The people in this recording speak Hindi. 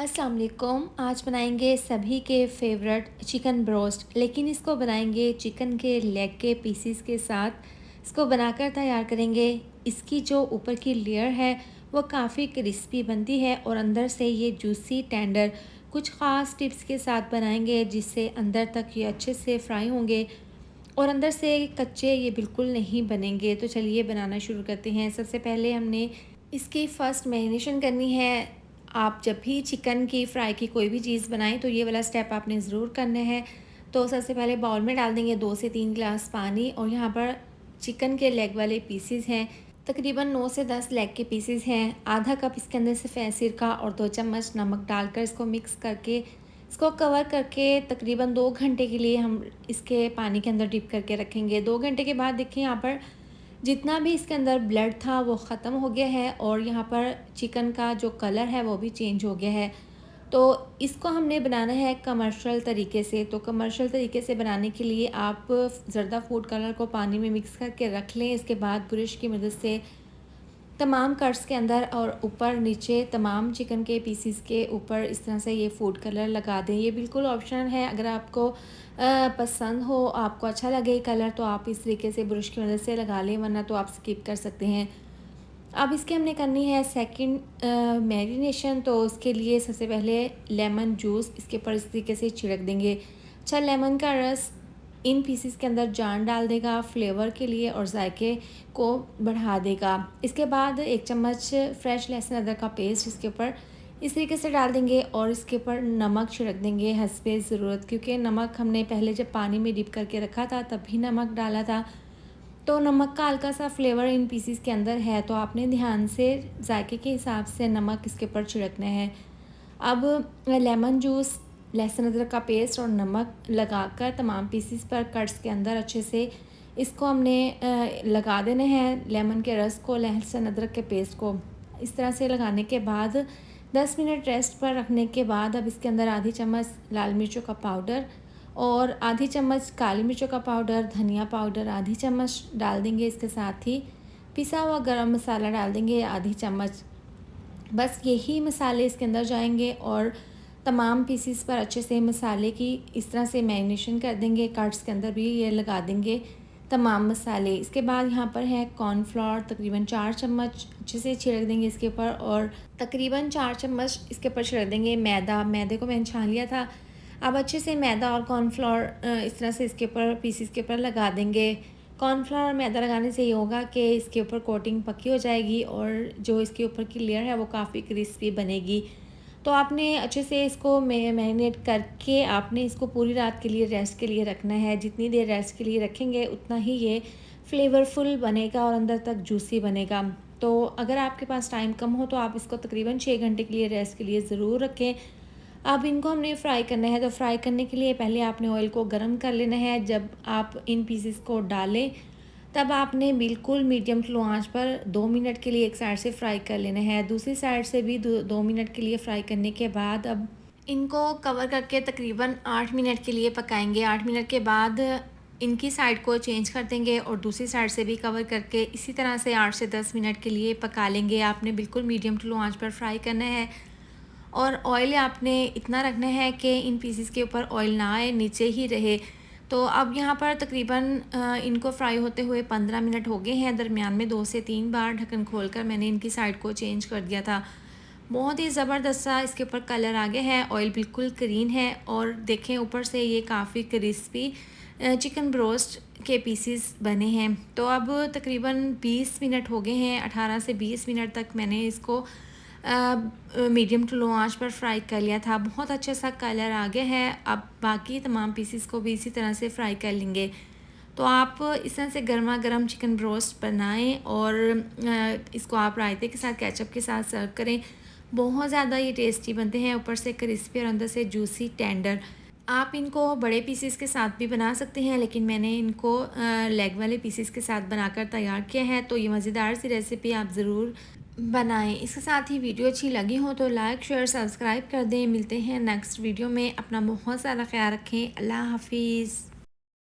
अस्सलाम वालेकुम। आज बनाएंगे सभी के फेवरेट चिकन ब्रोस्ट, लेकिन इसको बनाएंगे चिकन के लेग के पीसीस के साथ। इसको बनाकर तैयार करेंगे। इसकी जो ऊपर की लेयर है वो काफ़ी क्रिस्पी बनती है और अंदर से ये जूसी टेंडर। कुछ ख़ास टिप्स के साथ बनाएंगे जिससे अंदर तक ये अच्छे से फ्राई होंगे और अंदर से कच्चे ये बिल्कुल नहीं बनेंगे। तो चलिए बनाना शुरू करते हैं। सबसे पहले हमने इसकी फ़र्स्ट मैरिनेशन करनी है। आप जब भी चिकन की फ्राई की कोई भी चीज़ बनाएं तो ये वाला स्टेप आपने ज़रूर करना है। तो सबसे पहले बाउल में डाल देंगे 2 से 3 गिलास पानी और यहाँ पर चिकन के लेग वाले पीसेस हैं। तकरीबन 9 से 10 लेग के पीसेस हैं। आधा कप इसके अंदर सफ़ेद सिरका और 2 चम्मच नमक डालकर इसको मिक्स करके इसको कवर करके तकरीबन 2 घंटे के लिए हम इसके पानी के अंदर डिप करके रखेंगे। 2 घंटे के बाद देखिए यहाँ पर जितना भी इसके अंदर ब्लड था वो ख़त्म हो गया है और यहाँ पर चिकन का जो कलर है वो भी चेंज हो गया है। तो इसको हमने बनाना है कमर्शियल तरीके से। तो कमर्शियल तरीके से बनाने के लिए आप ज़र्दा फूड कलर को पानी में मिक्स करके रख लें। इसके बाद ब्रश की मदद से तमाम कट्स के अंदर और ऊपर नीचे तमाम चिकन के पीसीस के ऊपर इस तरह से ये फूड कलर लगा दें। ये बिल्कुल ऑप्शनल है। अगर आपको पसंद हो, आपको अच्छा लगे कलर, तो आप इस तरीके से ब्रश की मदद से लगा लें, वरना तो आप स्किप कर सकते हैं। अब इसके हमने करनी है सेकंड मैरिनेशन। तो उसके लिए सबसे पहले लेमन जूस इसके ऊपर इस तरीके से छिड़क देंगे। अच्छा, लेमन का रस इन पीसेस के अंदर जान डाल देगा फ्लेवर के लिए और जायके को बढ़ा देगा। इसके बाद 1 चम्मच फ्रेश लहसुन अदरक का पेस्ट इसके ऊपर इस तरीके से डाल देंगे और इसके ऊपर नमक छिड़क देंगे हस्बे ज़रूरत, क्योंकि नमक हमने पहले जब पानी में डिप करके रखा था तब भी नमक डाला था। तो नमक का हल्का सा फ्लेवर इन पीसेस के अंदर है, तो आपने ध्यान से जायके के हिसाब से नमक इसके ऊपर छिड़कना है। अब लेमन जूस, लहसुन अदरक का पेस्ट और नमक लगाकर तमाम पीसेस पर कट्स के अंदर अच्छे से इसको हमने लगा देने हैं। लेमन के रस को, लहसुन अदरक के पेस्ट को इस तरह से लगाने के बाद 10 मिनट रेस्ट पर रखने के बाद अब इसके अंदर आधी चम्मच लाल मिर्चों का पाउडर और आधी चम्मच काली मिर्चों का पाउडर, धनिया पाउडर आधी चम्मच डाल देंगे। इसके साथ ही पिसा हुआ गरम मसाला डाल देंगे आधी चम्मच। बस यही मसाले इसके अंदर जाएंगे और तमाम पीसीस पर अच्छे से मसाले की इस तरह से मैरिनेशन कर देंगे। कट्स के अंदर भी ये लगा देंगे तमाम मसाले। इसके बाद यहाँ पर है कॉर्नफ्लोर, तकरीबन 4 चम्मच अच्छे से छिड़क देंगे इसके ऊपर और तकरीबन 4 चम्मच इसके ऊपर छिड़क देंगे मैदा। मैदे को मैंने छान लिया था। अब अच्छे से मैदा और कॉर्नफ्लोर इस तरह से इसके ऊपर पीसीस के ऊपर लगा देंगे। कॉर्नफ्लोर और मैदा लगाने से ये होगा कि इसके ऊपर कोटिंग पक्की हो जाएगी और जो इसके ऊपर की लेयर है वो काफ़ी क्रिस्पी बनेगी। तो आपने अच्छे से इसको मैरिनेट करके आपने इसको पूरी रात के लिए रेस्ट के लिए रखना है। जितनी देर रेस्ट के लिए रखेंगे उतना ही ये फ्लेवरफुल बनेगा और अंदर तक जूसी बनेगा। तो अगर आपके पास टाइम कम हो तो आप इसको तकरीबन 6 घंटे के लिए रेस्ट के लिए ज़रूर रखें। अब इनको हमने फ्राई करना है। तो फ्राई करने के लिए पहले आपने ऑयल को गर्म कर लेना है। जब आप इन पीसेस को डालें तब आपने बिल्कुल मीडियम टू लो आंच पर 2 मिनट के लिए एक साइड से फ्राई कर लेना है। दूसरी साइड से भी 2 मिनट के लिए फ्राई करने के बाद अब इनको कवर करके तकरीबन 8 मिनट के लिए पकाएंगे। 8 मिनट के बाद इनकी साइड को चेंज कर देंगे और दूसरी साइड से भी कवर करके इसी तरह से 8 से 10 मिनट के लिए पका लेंगे। आपने बिल्कुल मीडियम टू लो आंच पर फ्राई करना है और ऑयल आपने इतना रखना है कि इन पीसेस के ऊपर ऑयल ना आए, नीचे ही रहे। तो अब यहाँ पर तकरीबन इनको फ्राई होते हुए 15 मिनट हो गए हैं। दरमियान में 2 से 3 बार ढक्कन खोलकर मैंने इनकी साइड को चेंज कर दिया था। बहुत ही ज़बरदस्त सा इसके ऊपर कलर आ गया है। ऑयल बिल्कुल ग्रीन है और देखें ऊपर से ये काफ़ी क्रिस्पी चिकन ब्रोस्ट के पीसेस बने हैं। तो अब तकरीबन 20 मिनट हो गए हैं। 18 से 20 मिनट तक मैंने इसको मीडियम टू लो आंच पर फ्राई कर लिया था। बहुत अच्छा सा कलर आ गया है। अब बाकी तमाम पीसेस को भी इसी तरह से फ्राई कर लेंगे। तो आप इस तरह से गर्मा गर्म चिकन ब्रोस्ट बनाएं और इसको आप रायते के साथ, केचप के साथ सर्व करें। बहुत ज़्यादा ये टेस्टी बनते हैं, ऊपर से क्रिस्पी और अंदर से जूसी टेंडर। आप इनको बड़े पीसेस के साथ भी बना सकते हैं, लेकिन मैंने इनको लेग वाले पीसेस के साथ बनाकर तैयार किया है। तो ये मज़ेदार सी रेसिपी आप ज़रूर बनाएं। इसके साथ ही वीडियो अच्छी लगी हो तो लाइक, शेयर, सब्सक्राइब कर दें। मिलते हैं नेक्स्ट वीडियो में। अपना बहुत सारा ख्याल रखें। अल्लाह हाफिज़।